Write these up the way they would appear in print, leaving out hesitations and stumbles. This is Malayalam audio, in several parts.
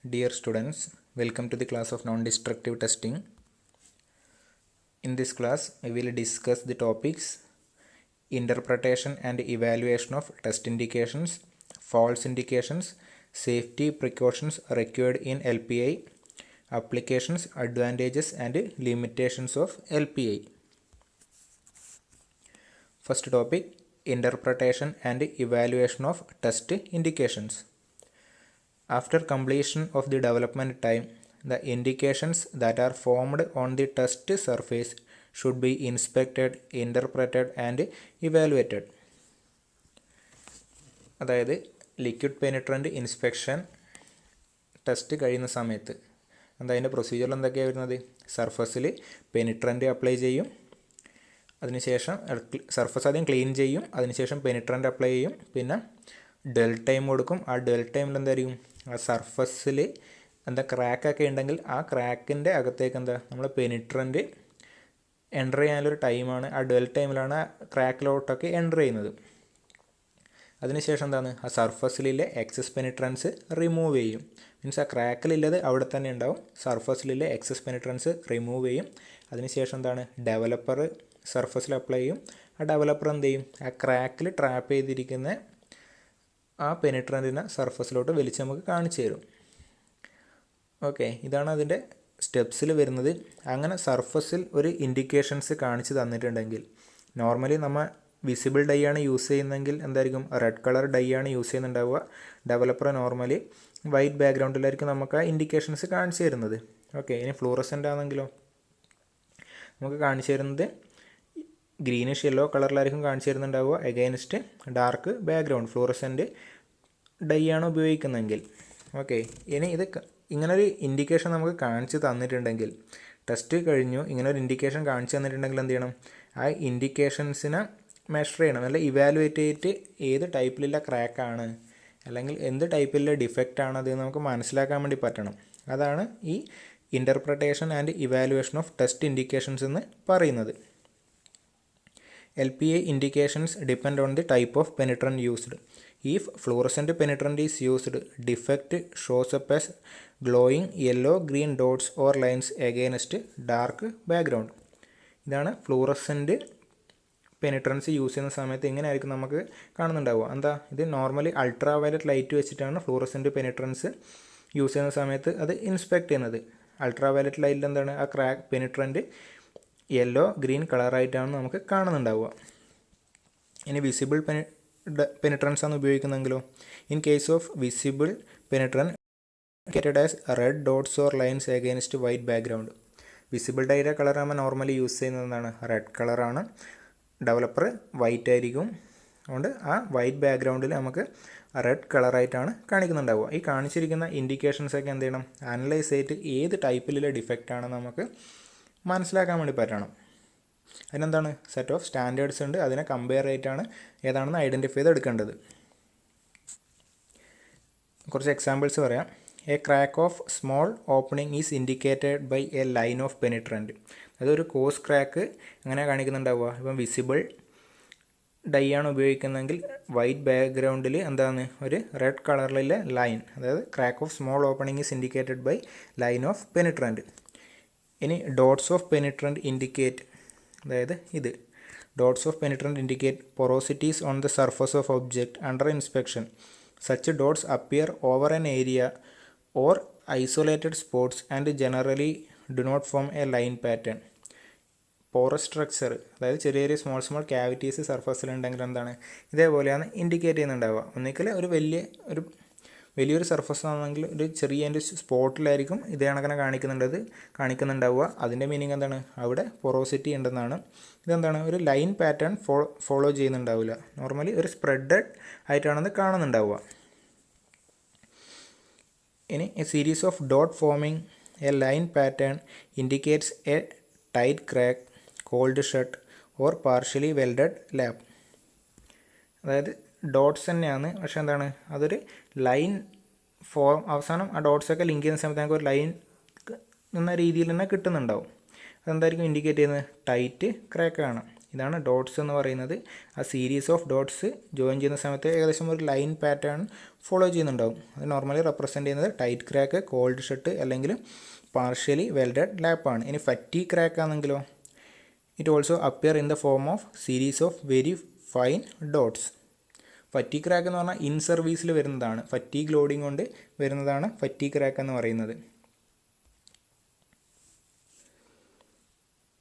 Dear students, welcome to the class of non-destructive testing. In this class, we will discuss the topics interpretation and evaluation of test indications, false indications, safety precautions required in LPI, applications, advantages and limitations of LPI. First topic, interpretation and evaluation of test indications. After completion of the development time, the indications that are formed on the test surface should be inspected, interpreted and evaluated. അതായത് ലിക്വിഡ് പെനിട്രൻ്റ് ഇൻസ്പെക്ഷൻ ടെസ്റ്റ് കഴിയുന്ന സമയത്ത് അതിൻ്റെ പ്രൊസീജിയർ എന്തൊക്കെയാണ് വരുന്നത്? സർഫസിൽ പെനിട്രൻ്റ് അപ്ലൈ ചെയ്യും, അതിനുശേഷം സർഫസ് ആദ്യം ക്ലീൻ ചെയ്യും, അതിനുശേഷം പെനിട്രൻ്റ് അപ്ലൈ ചെയ്യും, പിന്നെ ഡെൽ ടൈം കൊടുക്കും. ആ ഡെൽ ടൈമിൽ എന്തായിരിക്കും, ആ സർഫസിൽ എന്താ ക്രാക്കൊക്കെ ഉണ്ടെങ്കിൽ ആ ക്രാക്കിൻ്റെ അകത്തേക്ക് നമ്മൾ പെനിട്രൻ്റ് എൻ്റർ ചെയ്യാനുള്ളൊരു ടൈമാണ്. ആ ഡെൽ ടൈമിലാണ് ആ ക്രാക്കിലോട്ടൊക്കെ എൻ്റർ ചെയ്യുന്നത്. അതിനുശേഷം ആ സർഫസിലെ എക്സസ് പെനിട്രൻസ് റിമൂവ് ചെയ്യും. മീൻസ് ആ ക്രാക്കിലുള്ളത് അവിടെ തന്നെ ഉണ്ടാവും. സർഫസിലെ എക്സസ് പെനിട്രൻസ് റിമൂവ് ചെയ്യും. അതിനുശേഷം ഡെവലപ്പർ സർഫസിൽ അപ്ലൈ ചെയ്യും. ആ ഡെവലപ്പർ എന്ത് ചെയ്യും, ആ ക്രാക്കിൽ ട്രാപ്പ് ചെയ്തിരിക്കുന്ന ആ പെനിട്രൻറ്റിനെ സർഫസിലോട്ട് വലിച്ച് നമുക്ക് കാണിച്ചു തരും. ഓക്കെ, ഇതാണ് അതിൻ്റെ സ്റ്റെപ്സിൽ വരുന്നത്. അങ്ങനെ സർഫസിൽ ഒരു ഇൻഡിക്കേഷൻസ് കാണിച്ച് തന്നിട്ടുണ്ടെങ്കിൽ, നോർമലി നമ്മൾ വിസിബിൾ ഡൈ ആണ് യൂസ് ചെയ്യുന്നതെങ്കിൽ എന്തായിരിക്കും, റെഡ് കളർ ഡൈ ആണ് യൂസ് ചെയ്യുന്നുണ്ടാവുക. ഡെവലപ്പർ നോർമലി വൈറ്റ് ബാക്ക്ഗ്രൗണ്ടിലായിരിക്കും നമുക്ക് ആ ഇൻഡിക്കേഷൻസ് കാണിച്ചു തരുന്നത്. ഓക്കെ, ഇനി ഫ്ലൂറസെൻ്റ് ആണെങ്കിലോ നമുക്ക് കാണിച്ചു തരുന്നത് ഗ്രീനിഷ് യെല്ലോ കളറിലായിരിക്കും കാണിച്ചു തരുന്നുണ്ടാവുക against dark background. Fluorescent dye ആണ് ഉപയോഗിക്കുന്നതെങ്കിൽ. ഓക്കെ, ഇനി ഇത് ഇങ്ങനൊരു ഇൻഡിക്കേഷൻ നമുക്ക് കാണിച്ച് തന്നിട്ടുണ്ടെങ്കിൽ, ടെസ്റ്റ് കഴിഞ്ഞു ഇങ്ങനൊരു ഇൻഡിക്കേഷൻ കാണിച്ച് തന്നിട്ടുണ്ടെങ്കിൽ എന്ത് ചെയ്യണം, ആ ഇൻഡിക്കേഷൻസിനെ മെഷർ ചെയ്യണം, അല്ല ഇവാലുവേറ്റ് ചെയ്തിട്ട് ഏത് ടൈപ്പിലുള്ള ക്രാക്കാണ് അല്ലെങ്കിൽ എന്ത് ടൈപ്പിലുള്ള ഡിഫക്റ്റ് ആണ് അത് നമുക്ക് മനസ്സിലാക്കാൻ വേണ്ടി പറ്റണം. അതാണ് ഈ interpretation and evaluation of test indications എന്ന് പറയുന്നത്. LPI indications depend on the type of penetrant used. If fluorescent penetrant is used, defect shows up as glowing yellow-green dots or lines against dark background. ഇതാണ് ഫ്ലൂറസെൻ്റ് പെനിട്രൻസ് യൂസ് ചെയ്യുന്ന സമയത്ത് ഇങ്ങനെയായിരിക്കും നമുക്ക് കാണുന്നുണ്ടാവുക. ഇത് നോർമലി അൾട്രാ വയലറ്റ് ലൈറ്റ് വെച്ചിട്ടാണ് ഫ്ലൂറസെൻ്റ് പെനിട്രൻസ് യൂസ് ചെയ്യുന്ന സമയത്ത് അത് ഇൻസ്പെക്ട് ചെയ്യുന്നത്. അൾട്രാ വയലറ്റ് ലൈറ്റിൽ ആ ക്രാക്ക് പെനിട്രൻറ്റ് യെല്ലോ ഗ്രീൻ കളറായിട്ടാണ് നമുക്ക് കാണുന്നുണ്ടാവുക. ഇനി വിസിബിൾ പെനിട്രൻസ് ആണ് ഉപയോഗിക്കുന്നതെങ്കിലോ, in case of visible penetrant indicated as red dots or lines against white background. Visible ഡൈയുടെ കളർ നമ്മൾ നോർമലി യൂസ് ചെയ്യുന്നത് റെഡ് കളറാണ്. ഡെവലപ്പർ വൈറ്റ് ആയിരിക്കും. അതുകൊണ്ട് ആ വൈറ്റ് ബാക്ക്ഗ്രൗണ്ടിൽ നമുക്ക് റെഡ് കളറായിട്ടാണ് കാണിക്കുന്നുണ്ടാവുക. ഈ കാണിച്ചിരിക്കുന്ന ഇൻഡിക്കേഷൻസൊക്കെ എന്ത് ചെയ്യണം, അനലൈസ് ചെയ്തിട്ട് ഏത് ടൈപ്പിലുള്ള ഡിഫക്റ്റാണ് നമുക്ക് മനസ്സിലാക്കാൻ വേണ്ടി പറ്റണം. അതിനെന്താണ് സെറ്റ് ഓഫ് സ്റ്റാൻഡേർഡ്സ് ഉണ്ട്, അതിനെ കമ്പയർ ചെയ്തിട്ടാണ് ഏതാണെന്ന് ഐഡൻറ്റിഫൈ ചെയ്തെടുക്കേണ്ടത്. കുറച്ച് എക്സാമ്പിൾസ് പറയാം. A crack of small opening is indicated by a line of penetrant. അതൊരു കോസ് ക്രാക്ക് അങ്ങനെ കാണിക്കുന്നുണ്ടാവുക. ഇപ്പം വിസിബിൾ ഡൈ ആണ് ഉപയോഗിക്കുന്നതെങ്കിൽ വൈറ്റ് ബാക്ക്ഗ്രൗണ്ടിൽ ഒരു റെഡ് കളറിലെ ലൈൻ, അതായത് crack of small opening is indicated by line of penetrant. ഇനി ഡോട്ട്സ് ഓഫ് പെനിട്രൻറ്റ് ഇൻഡിക്കേറ്റ്, അതായത് ഇത് dots of penetrant indicate porosities on the surface of object under inspection. Such dots appear over an area or isolated spots and generally do not form a line pattern. Porous structure, അതായത് ചെറിയ ചെറിയ സ്മോൾ ക്യാവിറ്റീസ് സർഫസിലുണ്ടെങ്കിൽ ഇതേപോലെയാണ് ഇൻഡിക്കേറ്റ് ചെയ്യുന്നുണ്ടാവുക. ഒന്നിക്കൽ ഒരു വലിയൊരു സർഫസ് ആണെങ്കിൽ ഒരു ചെറിയ അതിൻ്റെ സ്പോട്ടിലായിരിക്കും ഇതേ കണക്കിനെ കാണിക്കുന്നുണ്ടാവുക. അതിൻ്റെ മീനിങ് അവിടെ പൊറോസിറ്റി ഉണ്ടെന്നാണ്. ഒരു ലൈൻ പാറ്റേൺ ഫോളോ ചെയ്യുന്നുണ്ടാവില്ല. നോർമലി ഒരു സ്പ്രെഡഡ് ആയിട്ടാണത് കാണുന്നുണ്ടാവുക. ഇനി a series of dot forming a line pattern indicates a tight crack, cold shut or partially welded lap. അതായത് ഡോട്ട്സ് തന്നെയാണ്, പക്ഷേ അതൊരു ലൈൻ ഫോം, അവസാനം ആ ഡോട്ട്സൊക്കെ ലിങ്ക് ചെയ്യുന്ന സമയത്ത് നമുക്ക് ഒരു ലൈൻ എന്ന രീതിയിൽ തന്നെ കിട്ടുന്നുണ്ടാവും. അതെന്തായിരിക്കും ഇൻഡിക്കേറ്റ് ചെയ്യുന്നത്, ടൈറ്റ് ക്രാക്കാണ്. ഇതാണ് ഡോട്ട്സ് എന്ന് പറയുന്നത്. ആ സീരീസ് ഓഫ് ഡോട്ട്സ് ജോയിൻ ചെയ്യുന്ന സമയത്ത് ഏകദേശം ഒരു ലൈൻ പാറ്റേൺ ഫോളോ ചെയ്യുന്നുണ്ടാവും. അത് നോർമലി റെപ്രസെൻറ്റ് ചെയ്യുന്നത് ടൈറ്റ് ക്രാക്ക്, കോൾഡ് ഷട്ട് അല്ലെങ്കിൽ പാർഷ്യലി വെൽഡഡ് ലാപ്പാണ്. ഇനി ഫറ്റി ക്രാക്ക് ആണെങ്കിലോ it also appear in the form of series of very fine dots. Fatigue crack എന്ന് പറഞ്ഞാൽ ഇൻ സർവീസിൽ വരുന്നതാണ്. ഫറ്റീഗ് ലോഡിംഗ് കൊണ്ട് വരുന്നതാണ് ഫറ്റി ക്രാക്ക് എന്ന് പറയുന്നത്.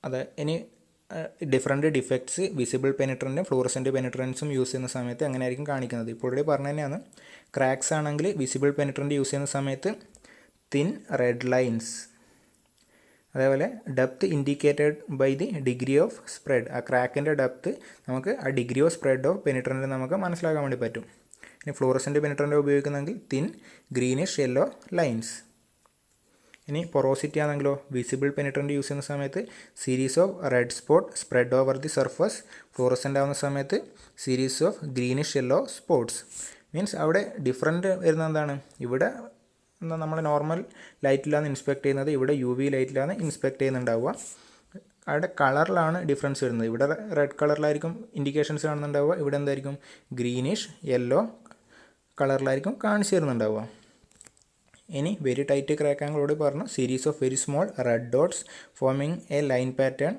അത് ഇനി ഡിഫറെൻറ്റ് ഡിഫക്ട്സ് വിസിബിൾ പെനിട്രൻറ്റും ഫ്ലൂറസെൻറ്റ് പെനിട്രൻസും യൂസ് ചെയ്യുന്ന സമയത്ത് അങ്ങനെ ആയിരിക്കും കാണിക്കുന്നത്. ഇപ്പോൾ ഇവിടെ പറഞ്ഞു തന്നെയാണ്. ക്രാക്സ് ആണെങ്കിൽ വിസിബിൾ പെനിട്രൻറ്റ് യൂസ് ചെയ്യുന്ന സമയത്ത് തിൻ റെഡ് ലൈൻസ്, അതേപോലെ depth indicated by the degree of spread. ആ ക്രാക്കിൻ്റെ ഡെപ്ത് നമുക്ക് ആ degree of spread of penetrant നമുക്ക് മനസ്സിലാക്കാൻ വേണ്ടി പറ്റും. ഇനി ഫ്ലൂറസെൻറ്റ് പെനിട്രൻറ്റ് ഉപയോഗിക്കുന്നെങ്കിൽ തിൻ ഗ്രീനിഷ് യെല്ലോ ലൈൻസ്. ഇനി പൊറോസിറ്റി ആണെങ്കിലോ വിസിബിൾ പെനിട്രൻറ്റ് യൂസ് ചെയ്യുന്ന സമയത്ത് series of red spot spread over the surface. Fluorescent ആവുന്ന സമയത്ത് series of greenish yellow spots. Means അവിടെ ഡിഫറൻറ്റ് വരുന്നത് എന്താണ്? ഇവിടെ നമ്മൾ നോർമൽ ലൈറ്റിലാണ് ഇൻസ്പെക്ട് ചെയ്യുന്നത്, ഇവിടെ UV ലൈറ്റിലാണ് ഇൻസ്പെക്ട് ചെയ്യുന്നുണ്ടാവുക. അവിടെ കളറിലാണ് ഡിഫറൻസ് വരുന്നത്. ഇവിടെ റെഡ് കളറിലായിരിക്കും ഇൻഡിക്കേഷൻസ് കാണുന്നുണ്ടാവുക, ഇവിടെ എന്തായിരിക്കും ഗ്രീനിഷ് യെല്ലോ കളറിലായിരിക്കും കാണിച്ചു തരുന്നുണ്ടാവുക. ഇനി വെരി ടൈറ്റ് ക്രാക്ക് ആംഗിളോട് പറഞ്ഞു series of very small red dots forming a line pattern.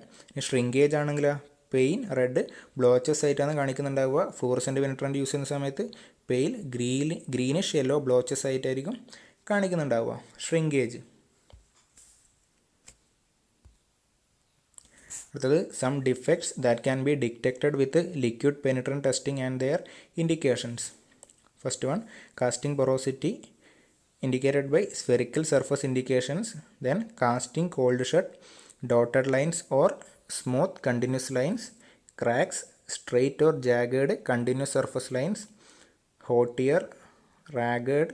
Shrinkage ആണെങ്കിൽ പെയിൻ റെഡ് ബ്ലോച്ചസ് ആയിട്ടാണ് കാണിക്കുന്നുണ്ടാവുക. ഫ്ലൂറസെൻറ്റ് പെനിട്രൻറ്റ് യൂസ് ചെയ്യുന്ന സമയത്ത് പെയിൽ ഗ്രീനിഷ് യെല്ലോ ബ്ലോച്ചസ് ആയിട്ടായിരിക്കും കാണിക്കുന്നുണ്ടാവുക. ഷ്രിങ്കേജ്. അടുത്തത് some defects that can be detected with liquid penetrant testing and their indications. First one, casting porosity indicated by spherical surface indications, then casting cold shut, dotted lines or smooth continuous lines, cracks, straight or jagged continuous surface lines, hot air, ragged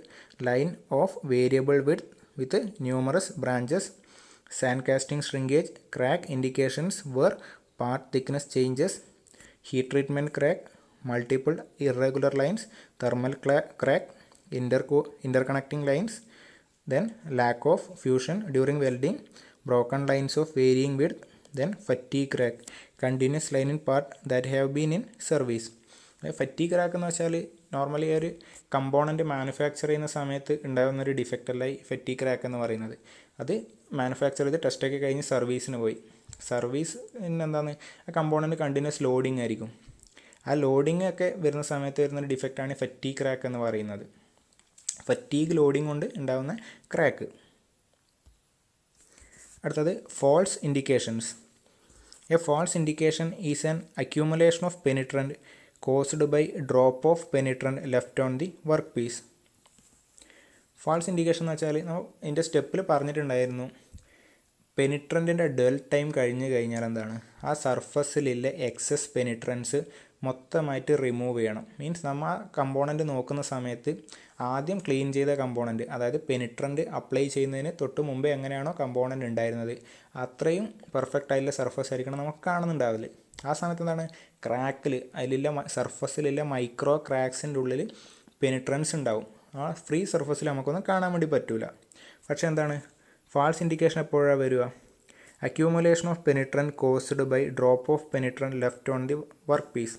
line of variable width with numerous branches, sand casting shrinkage, crack indications were part thickness changes, heat treatment crack, multiple irregular lines, thermal crack, interconnecting lines, then lack of fusion during welding, broken lines of varying width, then fatigue crack, continuous line in part that have been in service. Fatigue crack എന്ന് വെച്ചാൽ നോർമലി ഒരു കമ്പോണൻറ്റ് മാനുഫാക്ചർ ചെയ്യുന്ന സമയത്ത് ഉണ്ടാകുന്നൊരു ഡിഫക്റ്റ് അല്ല ഈ ഫറ്റീഗ് ക്രാക്ക് എന്ന് പറയുന്നത്. അത് മാനുഫാക്ചർ ചെയ്ത് ടെസ്റ്റൊക്കെ കഴിഞ്ഞ് സർവീസിന് പോയി. സർവീസ് എന്താണ്, ആ കമ്പോണൻറ്റ് കണ്ടിന്യൂസ് ലോഡിങ് ആയിരിക്കും. ആ ലോഡിങ് ഒക്കെ വരുന്ന സമയത്ത് വരുന്നൊരു ഡിഫക്റ്റാണ് ഫറ്റീഗ് ക്രാക്ക് എന്ന് പറയുന്നത്. ഫറ്റീഗ് ലോഡിംഗ് കൊണ്ട് ഉണ്ടാകുന്ന ക്രാക്ക്. അടുത്തത് false indications. A false indication is an accumulation of penetrant caused by drop of penetrant left on the workpiece. False indication എന്ന് വെച്ചാൽ ഇതിൻ്റെ സ്റ്റെപ്പിൽ പറഞ്ഞിട്ടുണ്ടായിരുന്നു, പെനിട്രൻറ്റിൻ്റെ ഡെൽ ടൈം കഴിഞ്ഞ് കഴിഞ്ഞാൽ എന്താണ്, ആ സർഫസിലുള്ള എക്സസ് പെനിട്രൻസ് മൊത്തമായിട്ട് റിമൂവ് ചെയ്യണം. മീൻസ് നമ്മൾ ആ കമ്പോണൻറ്റ് നോക്കുന്ന സമയത്ത് ആദ്യം ക്ലീൻ ചെയ്ത കമ്പോണൻറ്റ്, അതായത് പെനിട്രൻറ്റ് അപ്ലൈ ചെയ്യുന്നതിന് തൊട്ട് മുമ്പേ എങ്ങനെയാണോ കമ്പോണൻറ്റ് ഉണ്ടായിരുന്നത് അത്രയും പെർഫെക്റ്റ് ആയിട്ടുള്ള സർഫസ് ആയിരിക്കണം നമുക്ക് കാണുന്നുണ്ടാവില്ല. ആ സമയത്ത് എന്താണ്, ക്രാക്കിൽ അതിലുള്ള സർഫസിലുള്ള മൈക്രോ ക്രാക്സിൻ്റെ ഉള്ളിൽ പെനിട്രൻസ് ഉണ്ടാവും. ആ ഫ്രീ സർഫസിൽ നമുക്കൊന്നും കാണാൻ വേണ്ടി പറ്റില്ല. പക്ഷേ എന്താണ്, ഫാൾസ് ഇൻഡിക്കേഷൻ എപ്പോഴാണ് വരിക, accumulation of penetrant caused by drop of penetrant left on the workpiece.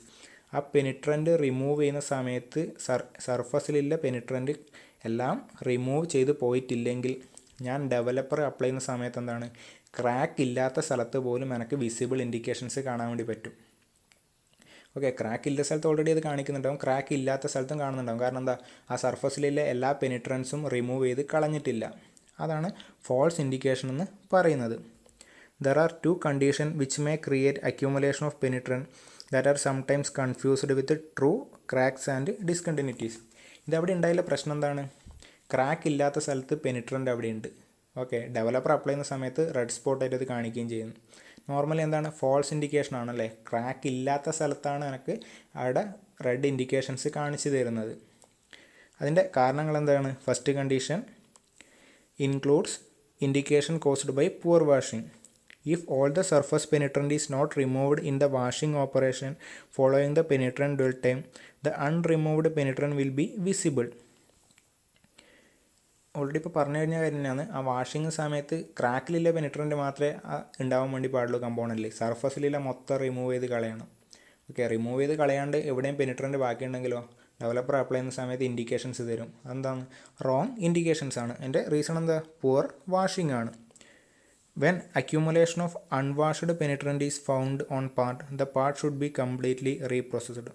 ആ പെനിട്രൻറ്റ് റിമൂവ് ചെയ്യുന്ന സമയത്ത് സർഫസിലുള്ള പെനിട്രൻറ്റ് എല്ലാം റിമൂവ് ചെയ്ത് പോയിട്ടില്ലെങ്കിൽ ഞാൻ ഡെവലപ്പർ അപ്ലൈ ചെയ്യുന്ന സമയത്ത് എന്താണ്, ക്രാക്ക് ഇല്ലാത്ത സ്ഥലത്ത് പോലും എനിക്ക് വിസിബിൾ ഇൻഡിക്കേഷൻസ് കാണാൻ വേണ്ടി പറ്റും. ഓക്കെ, ക്രാക്ക് ഇല്ലാത്ത സ്ഥലത്ത് ഓൾറെഡി അത് കാണിക്കുന്നുണ്ടാവും, ക്രാക്ക് ഇല്ലാത്ത സ്ഥലത്തും കാണുന്നുണ്ടാവും. കാരണം എന്താ, ആ സർഫസിലുള്ള എല്ലാ പെനിട്രൻസും റിമൂവ് ചെയ്ത് കളഞ്ഞിട്ടില്ല. അതാണ് ഫോൾസ് ഇൻഡിക്കേഷൻ എന്ന് പറയുന്നത്. There are two conditions which may create accumulation of penetrant that are sometimes confused with true cracks and discontinuities. ഇതവിടെ ഉണ്ടായുള്ള പ്രശ്നം എന്താണ്, ക്രാക്ക് ഇല്ലാത്ത സ്ഥലത്ത് പെനിട്രൻ്റ് അവിടെ ഉണ്ട്. ഓക്കെ, ഡെവലപ്പർ അപ്ലൈ ചെയ്യുന്ന സമയത്ത് റെഡ് സ്പോട്ടായിട്ട് അത് കാണിക്കുകയും ചെയ്യുന്നു. നോർമലി എന്താണ്, ഫോൾസ് ഇൻഡിക്കേഷൻ ആണല്ലേ, ക്രാക്ക് ഇല്ലാത്ത സ്ഥലത്താണ് എനിക്ക് അവിടെ റെഡ് ഇൻഡിക്കേഷൻസ് കാണിച്ചു തരുന്നത്. അതിൻ്റെ കാരണങ്ങൾ എന്താണ്, first condition includes indication caused by poor washing. If all the surface penetrant is not removed in the washing operation following the penetrant dwell time, the unremoved penetrant will be visible. Already ഇപ്പോൾ പറഞ്ഞു കഴിഞ്ഞ കാര്യം തന്നെയാണ്. ആ വാഷിങ് സമയത്ത് ക്രാക്കിലുള്ള പെനിട്രൻ്റ് മാത്രമേ ഉണ്ടാവാൻ വേണ്ടി പാടുള്ളൂ കമ്പോണൻറ്റിൽ. സർഫസിലുള്ള മൊത്തം റിമൂവ് ചെയ്ത് കളയണം. ഓക്കെ, റിമൂവ് ചെയ്ത് കളയാണ്ട് എവിടെയും പെനിട്രൻ്റ് ബാക്കിയുണ്ടെങ്കിലോ ഡെവലപ്പർ അപ്ലൈ ചെയ്യുന്ന സമയത്ത് ഇൻഡിക്കേഷൻസ് തരും. അതെന്താണ്? റോങ് ഇൻഡിക്കേഷൻസ് ആണ്. എൻ്റെ റീസൺ എന്താ? പുവർ വാഷിംഗ് ആണ്. When accumulation of unwashed penetrant is found on part, the part should be completely reprocessed.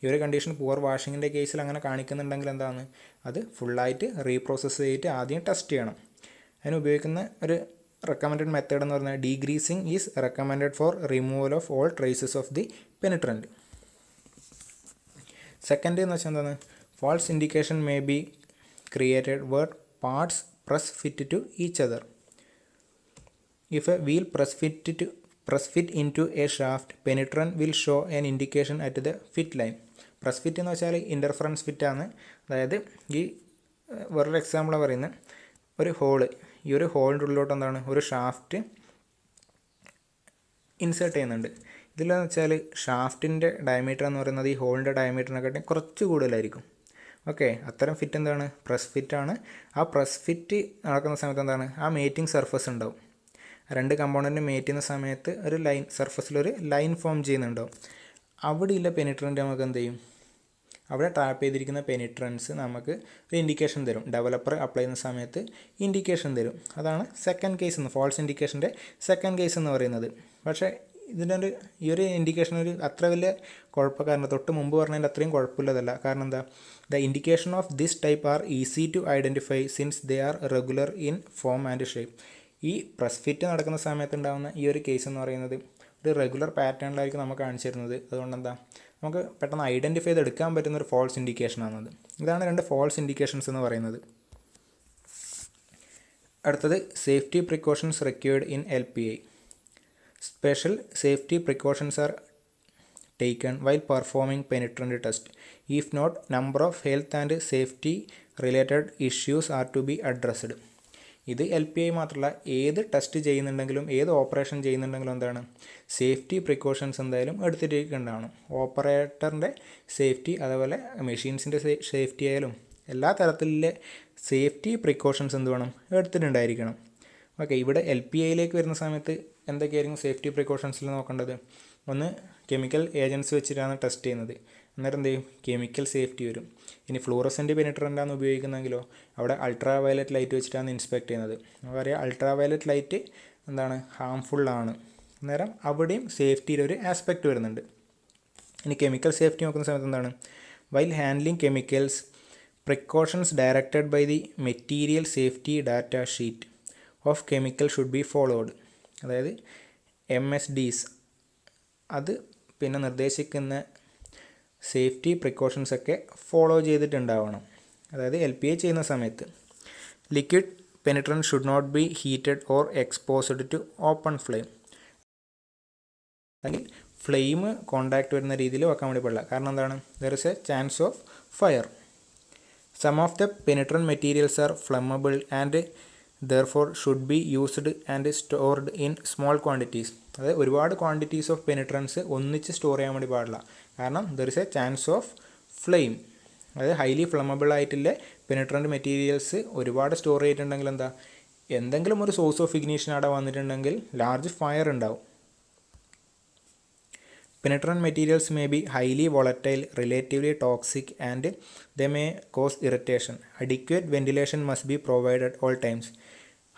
ഈ ഒരു കണ്ടീഷൻ പുവർ വാഷിങ്ങിൻ്റെ കേസിൽ അങ്ങനെ കാണിക്കുന്നുണ്ടെങ്കിൽ എന്താണ്? അത് ഫുള്ളായിട്ട് റീപ്രോസസ്സ് ചെയ്തിട്ട് ആദ്യം ടെസ്റ്റ് ചെയ്യണം. അതിന് ഉപയോഗിക്കുന്ന ഒരു റെക്കമെൻഡഡ് മെത്തേഡ് എന്ന് പറഞ്ഞാൽ degreasing is recommended for removal of all traces of the penetrant. Second എന്ന് വെച്ചാൽ എന്താണ്? False indication may be created where parts press fit to each other. If a wheel press fit into a shaft, penetrant will show an indication at the fit line. Press fit എന്ന് വെച്ചാൽ ഇൻ്റർഫറൻസ് ഫിറ്റാണ്. അതായത് ഈ വേറൊരു എക്സാമ്പിളാണ് പറയുന്നത്. ഒരു ഹോള്, ഈ ഒരു ഹോളിൻ്റെ ഉള്ളിലോട്ട് എന്താണ്? ഒരു ഷാഫ്റ്റ് ഇൻസേർട്ട് ചെയ്യുന്നുണ്ട്. ഇതിലെന്ന് വെച്ചാൽ ഷാഫ്റ്റിൻ്റെ ഡയമീറ്റർ എന്ന് പറയുന്നത് ഈ ഹോളിൻ്റെ ഡയമീറ്ററിനെക്കാട്ടും കുറച്ച് കൂടുതലായിരിക്കും. ഓക്കെ, അത്തരം ഫിറ്റ് എന്താണ്? പ്രസ് ഫിറ്റാണ്. ആ പ്രസ് ഫിറ്റ് നടക്കുന്ന സമയത്ത് എന്താണ്? ആ മേറ്റിംഗ് സർഫസ് ഉണ്ടാവും. രണ്ട് കമ്പോണൻറ്റ് മേറ്റ് ചെയ്യുന്ന സമയത്ത് ഒരു ലൈൻ സർഫസിലൊരു ലൈൻ ഫോം ചെയ്യുന്നുണ്ടാവും. അവിടെയുള്ള പെനിട്രൻറ്റ് നമുക്ക് എന്ത് ചെയ്യും? അവിടെ ട്രാപ്പ് ചെയ്തിരിക്കുന്ന പെനിട്രൻസ് നമുക്ക് ഒരു ഇൻഡിക്കേഷൻ തരും. ഡെവലപ്പർ അപ്ലൈ ചെയ്യുന്ന സമയത്ത് ഇൻഡിക്കേഷൻ തരും. അതാണ് സെക്കൻഡ് കേസ് എന്ന്, ഫാൾസ് ഇൻഡിക്കേഷൻ്റെ സെക്കൻഡ് കേസ് എന്ന് പറയുന്നത്. പക്ഷേ ഇതിൻ്റെ ഈ ഒരു ഇൻഡിക്കേഷൻ ഒരു അത്ര വലിയ കുഴപ്പക്കാരന് തൊട്ട് മുമ്പ് പറഞ്ഞതിൻ്റെ അത്രയും കുഴപ്പമില്ലതല്ല. കാരണം എന്താ? The indication of this type are easy to identify since they are regular in form and shape. ഈ പ്രസ് ഫിറ്റ് നടക്കുന്ന സമയത്ത് ഉണ്ടാകുന്ന ഈ ഒരു കേസ് എന്ന് പറയുന്നത് ഒരു റെഗുലർ പാറ്റേണിലായിരിക്കും നമുക്ക് കാണിച്ചു തരുന്നത്. അതുകൊണ്ട് എന്താ? നമുക്ക് പെട്ടെന്ന് ഐഡൻറ്റിഫൈ ചെയ്തെടുക്കാൻ പറ്റുന്ന ഒരു ഫോൾസ് ഇൻഡിക്കേഷനാണത്. ഇതാണ് രണ്ട് ഫോൾസ് ഇൻഡിക്കേഷൻസ് എന്ന് പറയുന്നത്. അടുത്തത് safety precautions required in LPI. Special safety precautions are taken while performing penetrant test. If not, number of health and safety related issues are to be addressed. ഇത് LPI മാത്രമല്ല, ഏത് ടെസ്റ്റ് ചെയ്യുന്നുണ്ടെങ്കിലും ഏത് ഓപ്പറേഷൻ ചെയ്യുന്നുണ്ടെങ്കിലും എന്താണ്? സേഫ്റ്റി പ്രിക്കോഷൻസ് എന്തായാലും എടുത്തിട്ടുണ്ടാവണം. ഓപ്പറേറ്ററിൻ്റെ സേഫ്റ്റി, അതേപോലെ മെഷീൻസിൻ്റെ സേഫ്റ്റി ആയാലും എല്ലാ തരത്തിലുള്ള സേഫ്റ്റി പ്രിക്കോഷൻസ് എന്ത് വേണം? എടുത്തിട്ടുണ്ടായിരിക്കണം. ഓക്കെ, ഇവിടെ LPIയിലേക്ക് വരുന്ന സമയത്ത് എന്തൊക്കെയായിരിക്കും സേഫ്റ്റി പ്രിക്കോഷൻസിൽ നോക്കേണ്ടത്? ഒന്ന്, കെമിക്കൽ ഏജൻസി വെച്ചിട്ടാണ് ടെസ്റ്റ് ചെയ്യുന്നത്. അന്നേരം എന്ത് ചെയ്യും? കെമിക്കൽ സേഫ്റ്റി വരും. ഇനി ഫ്ലൂറസെൻ്റ് പെനിട്രൻ്റാണ് ഉപയോഗിക്കുന്നതെങ്കിലോ അവിടെ അൾട്രാ വയലറ്റ് ലൈറ്റ് വെച്ചിട്ടാണ് ഇൻസ്പെക്ട് ചെയ്യുന്നത്. നമുക്കറിയാം അൾട്രാ വയലറ്റ് ലൈറ്റ് എന്താണ്? ഹാംഫുള്ളാണ്. അന്നേരം അവിടെയും സേഫ്റ്റിയുടെ ഒരു ആസ്പെക്റ്റ് വരുന്നുണ്ട്. ഇനി കെമിക്കൽ സേഫ്റ്റി നോക്കുന്ന സമയത്ത് എന്താണ്? While handling chemicals, precautions directed by the material safety data sheet of chemical should be followed. അതായത് MSDs, അത് പിന്നെ നിർദ്ദേശിക്കുന്ന സേഫ്റ്റി പ്രിക്കോഷൻസൊക്കെ ഫോളോ ചെയ്തിട്ടുണ്ടാവണം. അതായത് LPI ചെയ്യുന്ന സമയത്ത് liquid penetrant should not be heated or exposed to open flame. അല്ലെങ്കിൽ ഫ്ലെയിം കോണ്ടാക്ട് വരുന്ന രീതിയിൽ വെക്കാൻ വേണ്ടി പാടില്ല. കാരണം എന്താണ്? There is a chance of fire. Some of the penetrant materials are flammable and therefore should be used and stored in small quantities. അതായത് ഒരുപാട് ക്വാണ്ടിറ്റീസ് ഓഫ് പെനിട്രൻസ് ഒന്നിച്ച് സ്റ്റോർ ചെയ്യാൻ വേണ്ടി പാടില്ല. കാരണം there is a chance of flame. അതായത് ഹൈലി ഫ്ലമബിൾ ആയിട്ടുള്ള പെനിട്രൻറ്റ് മെറ്റീരിയൽസ് ഒരുപാട് സ്റ്റോർ ചെയ്തിട്ടുണ്ടെങ്കിൽ എന്താ? എന്തെങ്കിലും ഒരു സോഴ്സ് ഓഫ് ഇഗ്നീഷൻ അവിടെ വന്നിട്ടുണ്ടെങ്കിൽ ലാർജ് ഫയർ ഉണ്ടാവും. Penetrant materials may be highly volatile, relatively toxic, and they may cause irritation. Adequate ventilation must be provided at all times.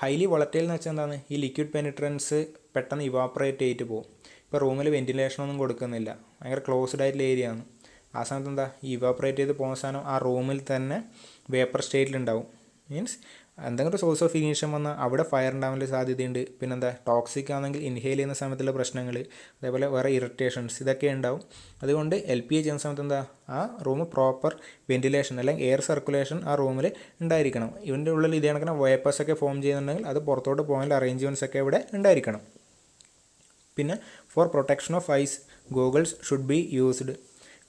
Highly volatile എന്ന് വെച്ചാൽ എന്താണ്? ഈ ലിക്വിഡ് പെനിട്രൻസ് പെട്ടെന്ന് ഇവാപ്പറേറ്റ് ചെയ്തിട്ട് പോകും. ഇപ്പോൾ റൂമിൽ വെൻറ്റിലേഷനൊന്നും കൊടുക്കുന്നില്ല, ഭയങ്കര ക്ലോസ്ഡ് ആയിട്ടുള്ള ഏരിയ ആണ്. ആ സമയത്ത് എന്താ? ഈ ഇവാപ്പറേറ്റ് ചെയ്ത് പോകുന്ന സാധനം ആ റൂമിൽ തന്നെ വേപ്പർ സ്റ്റേറ്റിലുണ്ടാവും. മീൻസ് എന്തെങ്കിലും സോഴ്സ് ഓഫ് ഇഗ്നീഷൻ വന്നാൽ അവിടെ ഫയർ ഉണ്ടാവാനുള്ള സാധ്യതയുണ്ട്. പിന്നെന്താ? ടോക്സിക് ആണെങ്കിൽ ഇൻഹെയിൽ ചെയ്യുന്ന സമയത്തുള്ള പ്രശ്നങ്ങൾ, അതേപോലെ വേറെ ഇറിറ്റേഷൻസ്, ഇതൊക്കെ ഉണ്ടാവും. അതുകൊണ്ട് LPI ചെയ്യുന്ന സമയത്ത് എന്താ? ആ റൂം പ്രോപ്പർ വെൻറ്റിലേഷൻ അല്ലെങ്കിൽ എയർ സർക്കുലേഷൻ ആ റൂമിൽ ഉണ്ടായിരിക്കണം. ഇതിൻ്റെ ഉള്ളിൽ ഇതേ കണക്കിന് വേപ്പേഴ്സൊക്കെ ഫോം ചെയ്യുന്നുണ്ടെങ്കിൽ അത് പുറത്തോട്ട് പോകാനുള്ള അറേഞ്ച്മെൻറ്റ്സ് ഒക്കെ ഇവിടെ ഉണ്ടായിരിക്കണം. പിന്നെ for protection of eyes, goggles should be used.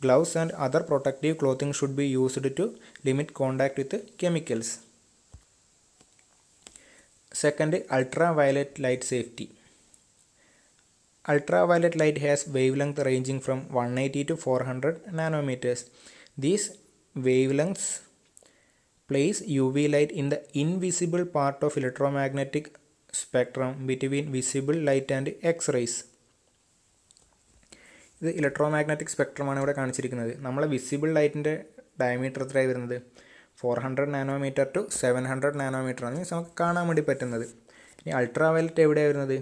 Gloves and other protective clothing should be used to limit contact with chemicals. Second, ultraviolet light safety. Ultraviolet light has wavelength ranging from 180 to 400 nanometers. These wavelengths place UV light in the invisible part of electromagnetic spectrum between visible light and X-rays. ഇത് ഇലക്ട്രോമാഗ്നറ്റിക് സ്പെക്ട്രമാണ് ഇവിടെ കാണിച്ചിരിക്കുന്നത്. നമ്മളെ വിസിബിൾ ലൈറ്റിൻ്റെ ഡയമീറ്റർ എത്രയായി വരുന്നത് 400 നാനോമീറ്റർ ടു 700 നാനോമീറ്റർ ആണ്, മീൻസ് നമുക്ക് കാണാൻ വേണ്ടി പറ്റുന്നത്. ഇനി അൾട്രാ വയലറ്റ് എവിടെയാണ് വരുന്നത്?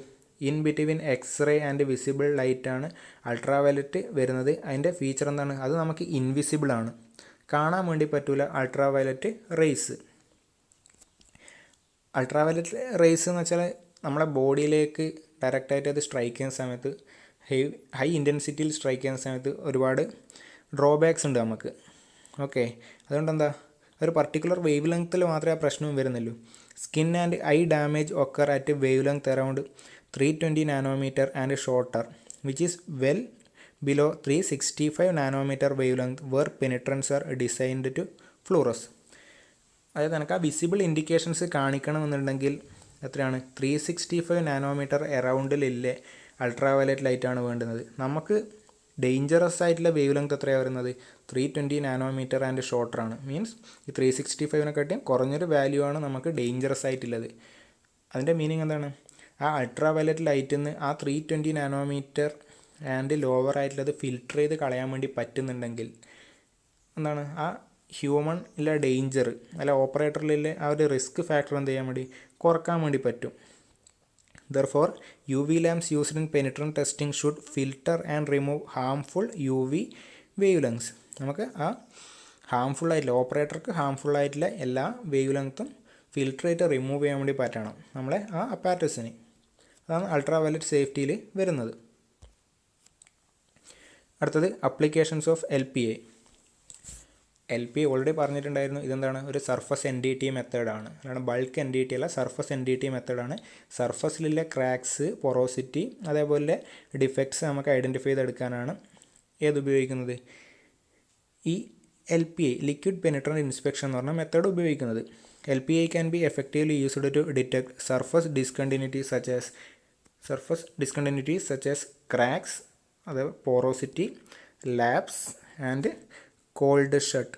In between X-ray and visible light ആണ് അൾട്രാ വയലറ്റ് വരുന്നത്. അതിൻ്റെ ഫീച്ചർ എന്താണ്? അത് നമുക്ക് ഇൻവിസിബിൾ ആണ്, കാണാൻ വേണ്ടി പറ്റൂല. Ultra violet raise, ultra violet raise എന്ന് വെച്ചാൽ നമ്മളെ ബോഡിയിലേക്ക് ഡയറക്റ്റായിട്ട് അത് സ്ട്രൈക്ക് ചെയ്യുന്ന സമയത്ത്, ഹൈ ഇൻറ്റൻസിറ്റിയിൽ സ്ട്രൈക്ക് ചെയ്യുന്ന സമയത്ത് ഒരുപാട് ഡ്രോബാക്സ് ഉണ്ട് നമുക്ക്. ഓക്കെ, അതുകൊണ്ട് എന്താ, ഒരു പർട്ടിക്കുലർ വേവ് ലെങ്ത്തിൽ മാത്രമേ ആ പ്രശ്നവും വരുന്നുള്ളൂ. Skin and eye damage occur at wavelength around 320 nanometre and shorter, which is well below 365 nanometre wavelength where penetrants are designed to fluoresce. അതായത് എനിക്ക് ആ വിസിബിൾ ഇൻഡിക്കേഷൻസ് കാണിക്കണമെന്നുണ്ടെങ്കിൽ എത്രയാണ്? 365 നാനോമീറ്റർ എറൗണ്ടിലില്ലേ അൾട്രാ വയലറ്റ് ലൈറ്റാണ് വേണ്ടുന്നത്. നമുക്ക് ഡേഞ്ചറസ് ആയിട്ടുള്ള വേവ് ലെങ്ത് എത്രയാണ് വരുന്നത്? 320 നാനോമീറ്റർ ആൻഡ് ഷോർട്ടറാണ്. മീൻസ് ഈ 365-നെക്കാട്ടിയും കുറഞ്ഞൊരു വാല്യൂ ആണ് നമുക്ക് ഡേഞ്ചറസ് ആയിട്ടുള്ളത്. അതിൻ്റെ മീനിങ് എന്താണ്? ആ അൾട്രാ വയലറ്റ് ലൈറ്റിൽ നിന്ന് ആ 320 നാനോമീറ്റർ ആൻഡ് ലോവർ ആയിട്ടുള്ളത് ഫിൽട്ടർ ചെയ്ത് കളയാൻ വേണ്ടി പറ്റുന്നുണ്ടെങ്കിൽ എന്താണ്, ആ ഹ്യൂമണിലെ ഡേഞ്ചർ അല്ല ഓപ്പറേറ്ററിലെ ആ ഒരു റിസ്ക് ഫാക്ടർ എന്ത് ചെയ്യാൻ വേണ്ടി കുറക്കാൻ വേണ്ടി പറ്റും. Therefore, UV lamps used in penetrant testing should filter and remove harmful UV wavelengths. നമുക്ക് ആ ഹാംഫുൾ ആയിട്ടുള്ള ഓപ്പറേറ്റർക്ക് ഹാംഫുൾ ആയിട്ടുള്ള എല്ലാ വേവ് ലെങ്ത്തും ഫിൽട്ടർ ചെയ്ത് റിമൂവ് ചെയ്യാൻ വേണ്ടി പറ്റണം നമ്മളെ ആ അപ്പാരറ്റസിന്. അതാണ് അൾട്രാ വയലറ്റ് സേഫ്റ്റിയിൽ വരുന്നത്. അടുത്തത് applications of LPA. LPA already പറഞ്ഞിട്ടുണ്ടായിരുന്നു. ഇതെന്താണ്? ഒരു സർഫസ് NDT മെത്തേഡാണ്, അല്ലാണ്ട് ബൾക്ക് NDT അല്ല, സർഫസ് NDT മെത്തേഡാണ്. സർഫസിലെ ക്രാക്സ്, പൊറോസിറ്റി, അതേപോലെ ഡിഫക്ട്സ് നമുക്ക് ഐഡൻറ്റിഫൈ ചെയ്തെടുക്കാനാണ് ഏതുപയോഗിക്കുന്നത്? ഈ LPA ലിക്വിഡ് പെനിട്രൻ്റ് ഇൻസ്പെക്ഷൻ എന്ന് പറഞ്ഞ മെത്തേഡ് ഉപയോഗിക്കുന്നത്. LPA can be effectively used to detect surface discontinuities such as cracks, അതേപോലെ porosity, laps and cold shut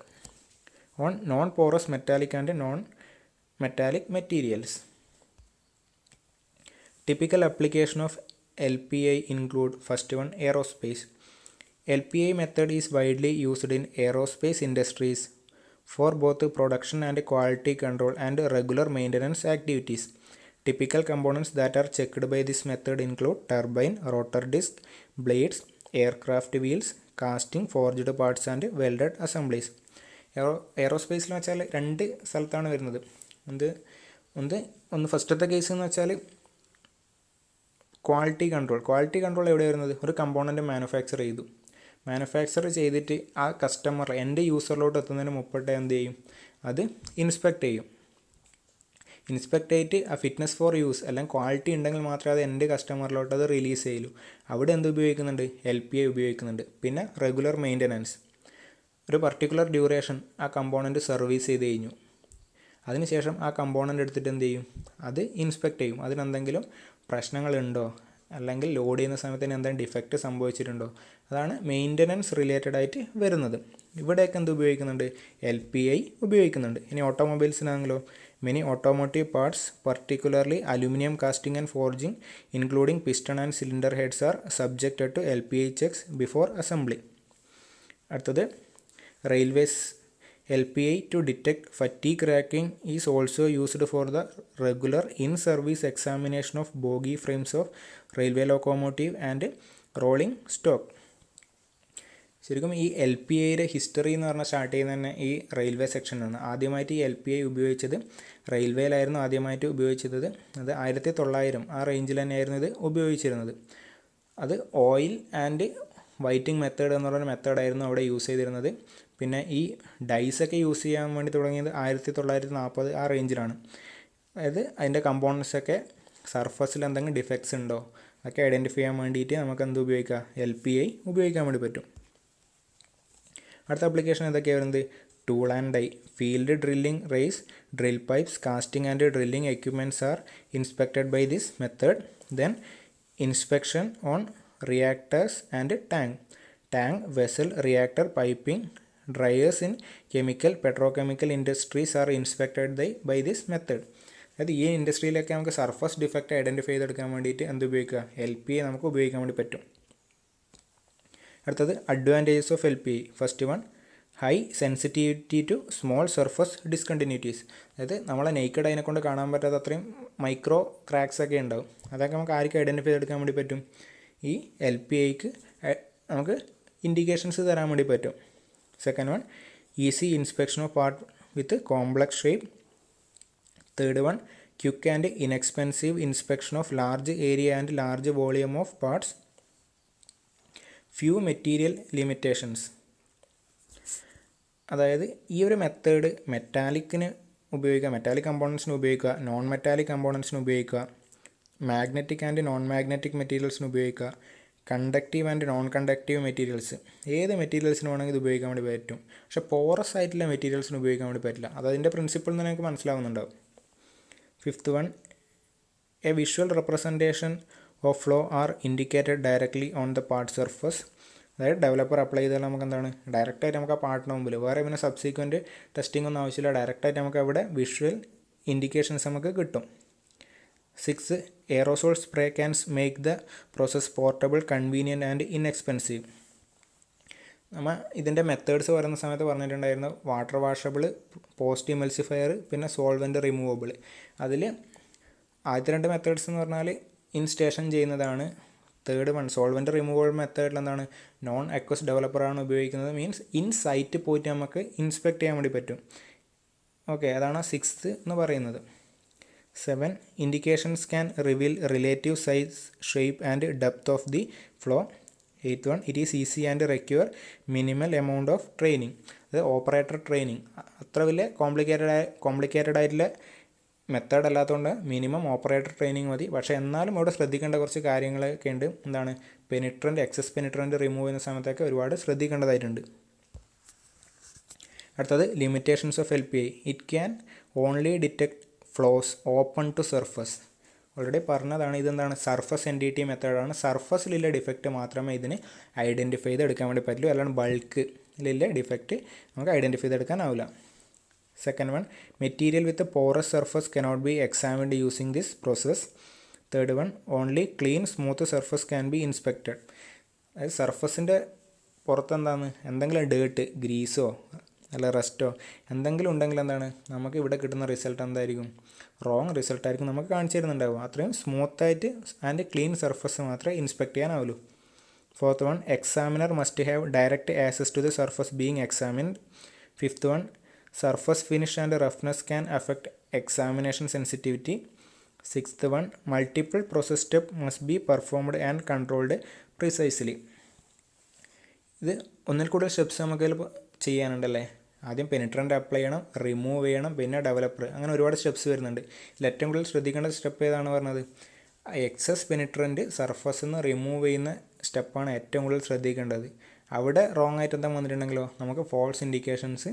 on non-porous metallic and non-metallic materials. Typical application of LPA include first one, aerospace. LPA method is widely used in aerospace industries for both production and quality control and regular maintenance activities. Typical components that are checked by this method include turbine, rotor disc, blades, aircraft wheels, casting, forged parts and welded assemblies. എയറോസ്പേസിൽ വെച്ചാൽ രണ്ട് സ്ഥലത്താണ് വരുന്നത്. ഒന്ന് ഫസ്റ്റത്തെ കേസ് എന്ന് വെച്ചാൽ ക്വാളിറ്റി കൺട്രോൾ എവിടെ വരുന്നത്? ഒരു കമ്പോണൻറ്റ് മാനുഫാക്ചർ ചെയ്തിട്ട് ആ കസ്റ്റമർ എൻ്റെ യൂസറിലോട്ട് എത്തുന്നതിന് മുമ്പേ എന്ത് ചെയ്യും? അത് ഇൻസ്പെക്ട് ചെയ്തിട്ട് ആ ഫിറ്റ്നസ് ഫോർ യൂസ് അല്ലെങ്കിൽ ക്വാളിറ്റി ഉണ്ടെങ്കിൽ മാത്രമേ അത് എൻ്റെ കസ്റ്റമറിലോട്ട് അത് റിലീസ് ചെയ്യുള്ളൂ. അവിടെ എന്ത് ഉപയോഗിക്കുന്നുണ്ട്? LPA ഉപയോഗിക്കുന്നുണ്ട്. പിന്നെ റെഗുലർ മെയിൻ്റനൻസ്, ഒരു പർട്ടിക്കുലർ ഡ്യൂറേഷൻ ആ കമ്പോണൻറ്റ് സർവീസ് ചെയ്ത് കഴിഞ്ഞു, അതിനുശേഷം ആ കമ്പോണൻ്റ് എടുത്തിട്ട് എന്ത് ചെയ്യും? അത് ഇൻസ്പെക്ട് ചെയ്യും. അതിനെന്തെങ്കിലും പ്രശ്നങ്ങളുണ്ടോ അല്ലെങ്കിൽ ലോഡ് ചെയ്യുന്ന സമയത്ത് എന്തെങ്കിലും ഡിഫക്റ്റ് സംഭവിച്ചിട്ടുണ്ടോ, അതാണ് മെയിൻ്റനൻസ് റിലേറ്റഡ് ആയിട്ട് വരുന്നത്. ഇവിടെയൊക്കെ എന്ത് ഉപയോഗിക്കുന്നുണ്ട്? LPA ഉപയോഗിക്കുന്നുണ്ട്. ഇനി ഓട്ടോമൊബൈൽസിനാണെങ്കിലോ many automotive parts, particularly aluminum casting and forging, including piston and cylinder heads, are subjected to LPA checks before assembly. അടുത്തത് railways. LPA to detect fatigue cracking is also used for the regular in-service examination of bogie frames of railway locomotive and rolling stock. ശരിക്കും ഈ LPAയുടെ ഹിസ്റ്ററി എന്ന് പറഞ്ഞാൽ സ്റ്റാർട്ട് ചെയ്യുന്നത് തന്നെ ഈ റെയിൽവേ സെക്ഷനിലാണ്. ആദ്യമായിട്ട് ഈ LPA ഉപയോഗിച്ചത് റെയിൽവേയിലായിരുന്നു ആദ്യമായിട്ട് ഉപയോഗിച്ചത്. അത് 1900 ആ റേഞ്ചിൽ തന്നെയായിരുന്നു ഇത് ഉപയോഗിച്ചിരുന്നത്. അത് ഓയിൽ ആൻഡ് വൈറ്റിംഗ് മെത്തേഡ് എന്ന് പറയുന്ന മെത്തേഡായിരുന്നു അവിടെ യൂസ് ചെയ്തിരുന്നത്. പിന്നെ ഈ ഡൈസൊക്കെ യൂസ് ചെയ്യാൻ വേണ്ടി തുടങ്ങിയത് 1940 ആ റേഞ്ചിലാണ്. അതായത് അതിൻ്റെ കമ്പോണൻസൊക്കെ സർഫസിൽ എന്തെങ്കിലും ഡിഫക്ട്സ് ഉണ്ടോ ഒക്കെ ഐഡൻറ്റിഫൈ ചെയ്യാൻ വേണ്ടിയിട്ട് നമുക്ക് എന്ത് ഉപയോഗിക്കാം? LPA ഉപയോഗിക്കാൻ വേണ്ടി പറ്റും. അടുത്ത ആപ്ലിക്കേഷൻ ഏതൊക്കെയാണ് വരുന്നത്? Tool and die. Field drilling race, drill pipes, casting and drilling equipments are inspected by this method. Then inspection on reactors and tank, vessel, reactor, piping, dryers in chemical petrochemical industries are inspected by this method. അതായത് ഈ ഇൻഡസ്ട്രിയിലൊക്കെ നമുക്ക് സർഫസ് ഡിഫക്റ്റ് ഐഡൻറ്റിഫൈ ചെയ്തെടുക്കാൻ വേണ്ടിയിട്ട് എന്ത് ഉപയോഗിക്കുക, LPA നമുക്ക് ഉപയോഗിക്കാൻ വേണ്ടി പറ്റും. അടുത്തത് advantages of LPA. First one, high sensitivity to small surface discontinuities. അതായത് നമ്മളെ നെയ്ക്കഡ് അതിനെ കൊണ്ട് കാണാൻ പറ്റാത്ത അത്രയും മൈക്രോ ക്രാക്സ് ഒക്കെ ഉണ്ടാവും. അതൊക്കെ നമുക്ക് ആർക്കും ഐഡൻറ്റിഫൈ ചെയ്തെടുക്കാൻ വേണ്ടി പറ്റും, ഈ LPAക്ക് നമുക്ക് ഇൻഡിക്കേഷൻസ് തരാൻ വേണ്ടി പറ്റും. Second one, easy inspection of part with complex shape. Third one, quick and inexpensive inspection of large area and large volume of parts. Few material limitations. അതായത് ഈ ഒരു മെത്തേഡ് മെറ്റാലിക്കിന് ഉപയോഗിക്കുക, മെറ്റാലിക് കമ്പോണൻസിന് ഉപയോഗിക്കുക, നോൺ മെറ്റാലിക് കമ്പോണൻസിന് ഉപയോഗിക്കുക, മാഗ്നറ്റിക് ആൻഡ് നോൺ മാഗ്നറ്റിക് മെറ്റീരിയൽസിന് ഉപയോഗിക്കുക, conductive and non conductive materials, ഏത് മെറ്റീരിയൽസിന് വേണമെങ്കിൽ ഇത് ഉപയോഗിക്കാൻ വേണ്ടി പറ്റും. പക്ഷേ പോറസ് ആയിട്ടുള്ള മെറ്റീരിയൽസിന് ഉപയോഗിക്കാൻ വേണ്ടി പറ്റില്ല. അതതിൻ്റെ പ്രിൻസിപ്പിൾ എന്ന് നിങ്ങൾക്ക് മനസ്സിലാവുന്നുണ്ടാവും. Fifth one, a visual representation of flow are indicated directly on the part surface. അതായത് ഡെവലപ്പർ അപ്ലൈ ചെയ്താൽ നമുക്ക് എന്താണ്, ഡയറക്റ്റായിട്ട് നമുക്ക് ആ പാർട്ടിന് മുമ്പിൽ വേറെ പിന്നെ സബ്സീക്വൻറ്റ് ടെസ്റ്റിംഗ് ഒന്നും ആവശ്യമില്ല, ഡയറക്റ്റായിട്ട് നമുക്ക് അവിടെ വിഷ്വൽ ഇൻഡിക്കേഷൻസ് നമുക്ക് കിട്ടും. 6, aerosol spray cans make the process portable, convenient and inexpensive. നമ്മൾ ഇതിൻ്റെ മെത്തേഡ്സ് പറയുന്ന സമയത്ത് പറഞ്ഞിട്ടുണ്ടായിരുന്നു, വാട്ടർ വാഷബിൾ, പോസ്റ്റ് ഇമൽസിഫയർ, പിന്നെ സോൾവെൻറ്റ് റിമൂവബിൾ. അതിൽ ആദ്യത്തെ 2 മെത്തേഡ്സ് എന്ന് പറഞ്ഞാൽ ഇൻസ്റ്റേഷൻ ചെയ്യുന്നതാണ്. തേർഡ് വൺ, സോൾവെൻറ്റ് റിമൂവബിൾ മെത്തേഡിൽ എന്താണ്, നോൺ അക്വസ് ഡെവലപ്പറാണ് ഉപയോഗിക്കുന്നത്. മീൻസ് ഇൻ സൈറ്റ് പോയിട്ട് നമുക്ക് ഇൻസ്പെക്ട് ചെയ്യാൻ വേണ്ടി പറ്റും. ഓക്കെ, അതാണ് 6th എന്ന് പറയുന്നത്. 7, indications can reveal relative size, shape and depth of the flow. 8th one, it is easy and require minimal amount of training. അത് ഓപ്പറേറ്റർ ട്രെയിനിങ്, അത്ര വലിയ കോംപ്ലിക്കേറ്റഡ് ആയിട്ടുള്ള മെത്തേഡ് അല്ലാത്തതുകൊണ്ട് മിനിമം ഓപ്പറേറ്റർ ട്രെയിനിങ് മതി. പക്ഷേ എന്നാലും അവിടെ ശ്രദ്ധിക്കേണ്ട കുറച്ച് കാര്യങ്ങളൊക്കെ ഉണ്ട്. എന്താണ്, പെനിട്രൻറ്റ്, എക്സസ് പെനിട്രൻറ്റ് റിമൂവ് ചെയ്യുന്ന സമയത്തൊക്കെ ഒരുപാട് ശ്രദ്ധിക്കേണ്ടതായിട്ടുണ്ട്. അടുത്തത് limitations of LPA. It can only detect flaws open to surface. Already പറഞ്ഞതാണ്, ഇതെന്താണ്, സർഫസ് NDT മെത്തേഡാണ്. സർഫസിലുള്ള ഡിഫക്റ്റ് മാത്രമേ ഇതിന് ഐഡൻറ്റിഫൈ ചെയ്തെടുക്കാൻ വേണ്ടി പറ്റുള്ളൂ, അല്ലാണ്ട് ബൾക്കിലുള്ള ഡിഫക്റ്റ് നമുക്ക് identify ചെയ്തെടുക്കാനാവില്ല. Second one, material with a porous surface cannot be examined using this process. Third one, only clean smooth surface can be inspected. അതായത് സർഫസിൻ്റെ പുറത്ത് എന്താണ്, എന്തെങ്കിലും ഡേർട്ട്, ഗ്രീസോ അല്ല റസ്റ്റോ എന്തെങ്കിലും ഉണ്ടെങ്കിൽ എന്താണ്, നമുക്ക് ഇവിടെ കിട്ടുന്ന റിസൾട്ട് എന്തായിരിക്കും, റോങ് റിസൾട്ടായിരിക്കും നമുക്ക് കാണിച്ചു തരുന്നുണ്ടാവും. അത്രയും സ്മൂത്തായിട്ട് ആൻഡ് ക്ലീൻ സർഫസ് മാത്രമേ ഇൻസ്പെക്ട് ചെയ്യാനാവുള്ളൂ. Fourth one, examiner must have direct access to the surface being examined. Fifth one, surface finish and roughness can affect examination sensitivity. 6th one, multiple process steps must be performed and controlled precisely. ഇത് ഒന്നിൽ കൂടുതൽ സ്റ്റെപ്സ് നമുക്ക് ചെയ്യാനുണ്ടല്ലേ. ആദ്യം പെനിട്രൻ്റ് അപ്ലൈ ചെയ്യണം, റിമൂവ് ചെയ്യണം, പിന്നെ ഡെവലപ്പർ, അങ്ങനെ ഒരുപാട് സ്റ്റെപ്സ് വരുന്നുണ്ട്. ഇതിൽ ഏറ്റവും കൂടുതൽ ശ്രദ്ധിക്കേണ്ട സ്റ്റെപ്പ് ഏതാണ് പറഞ്ഞത്, എക്സസ് പെനിട്രൻ്റ് സർഫസ് നിന്ന് റിമൂവ് ചെയ്യുന്ന സ്റ്റെപ്പാണ് ഏറ്റവും കൂടുതൽ ശ്രദ്ധിക്കേണ്ടത്. അവിടെ റോങ് ആയിട്ട് എന്താ വന്നിട്ടുണ്ടെങ്കിലോ നമുക്ക് ഫോൾസ് ഇൻഡിക്കേഷൻസ്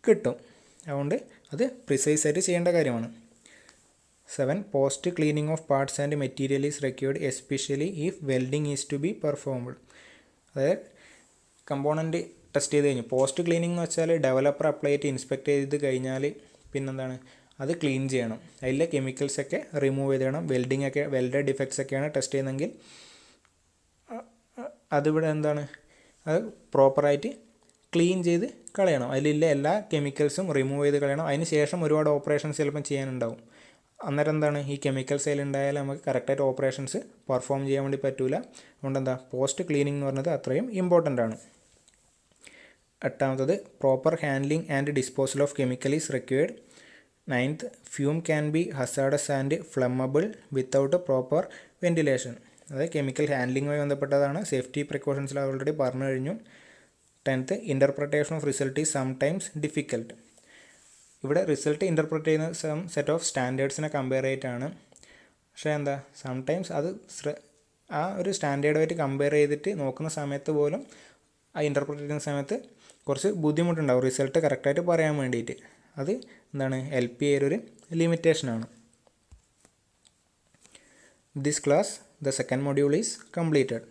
കിട്ടും. അതുകൊണ്ട് അത് പ്രിസൈസ് ആയിട്ട് ചെയ്യേണ്ട കാര്യമാണ്. 7, post cleaning of parts and material is required especially if welding is to be performed. അതായത് കമ്പോണൻറ്റ് ടെസ്റ്റ് ചെയ്ത് കഴിഞ്ഞു, പോസ്റ്റ് ക്ലീനിങ് എന്ന് വെച്ചാൽ ഡെവലപ്പർ അപ്ലൈ ചെയ്തിട്ട് ഇൻസ്പെക്ട് ചെയ്ത് കഴിഞ്ഞാൽ പിന്നെന്താണ്, അത് ക്ലീൻ ചെയ്യണം, അതിലെ കെമിക്കൽസൊക്കെ റിമൂവ് ചെയ്തിടണം. വെൽഡഡ് ഡിഫക്ട്സ് ഒക്കെയാണ് ടെസ്റ്റ് ചെയ്യുന്നതെങ്കിൽ അതിവിടെ എന്താണ്, അത് പ്രോപ്പറായിട്ട് ക്ലീൻ ചെയ്ത് കളയണം, അതിലുള്ള എല്ലാ കെമിക്കൽസും റിമൂവ് ചെയ്ത് കളയണം. അതിന് ശേഷം ഒരുപാട് ഓപ്പറേഷൻസ് ചിലപ്പം ചെയ്യാനുണ്ടാവും. അന്നേരം എന്താണ്, ഈ കെമിക്കൽസ് അതിലുണ്ടായാലും നമുക്ക് കറക്റ്റായിട്ട് ഓപ്പറേഷൻസ് പെർഫോം ചെയ്യാൻ വേണ്ടി പറ്റില്ല. അതുകൊണ്ട് എന്താ, പോസ്റ്റ് ക്ലീനിങ് എന്ന് പറഞ്ഞത് അത്രയും ഇമ്പോർട്ടൻ്റ് ആണ്. 8ാമത്തത്, proper handling and disposal of chemical is required. 9th, fume can be hazardous and flammable without proper ventilation. അതായത് കെമിക്കൽ ഹാൻഡ്ലിങ്ങുമായി ബന്ധപ്പെട്ടതാണ്. സേഫ്റ്റി പ്രിക്കോഷൻസിൽ ഓൾറെഡി പറഞ്ഞു കഴിഞ്ഞു. 10th, interpretation of result is sometimes difficult. ഇവിടെ റിസൾട്ട് ഇൻ്റർപ്രറ്റ് ചെയ്യുന്ന സെറ്റ് ഓഫ് സ്റ്റാൻഡേർഡ്സിനെ കമ്പയർ ചെയ്തിട്ടാണ്. പക്ഷേ എന്താ, സംടൈംസ് അത് ആ ഒരു സ്റ്റാൻഡേർഡുമായിട്ട് കമ്പയർ ചെയ്തിട്ട് നോക്കുന്ന സമയത്ത് പോലും ആ ഇൻ്റർപ്രറ്റ് ചെയ്യുന്ന സമയത്ത് കുറച്ച് ബുദ്ധിമുട്ടുണ്ടാവും റിസൾട്ട് കറക്റ്റായിട്ട് പറയാൻ വേണ്ടിയിട്ട്. അത് എന്താണ്, LPA ഒരു ലിമിറ്റേഷനാണ്. This class, the second module is completed.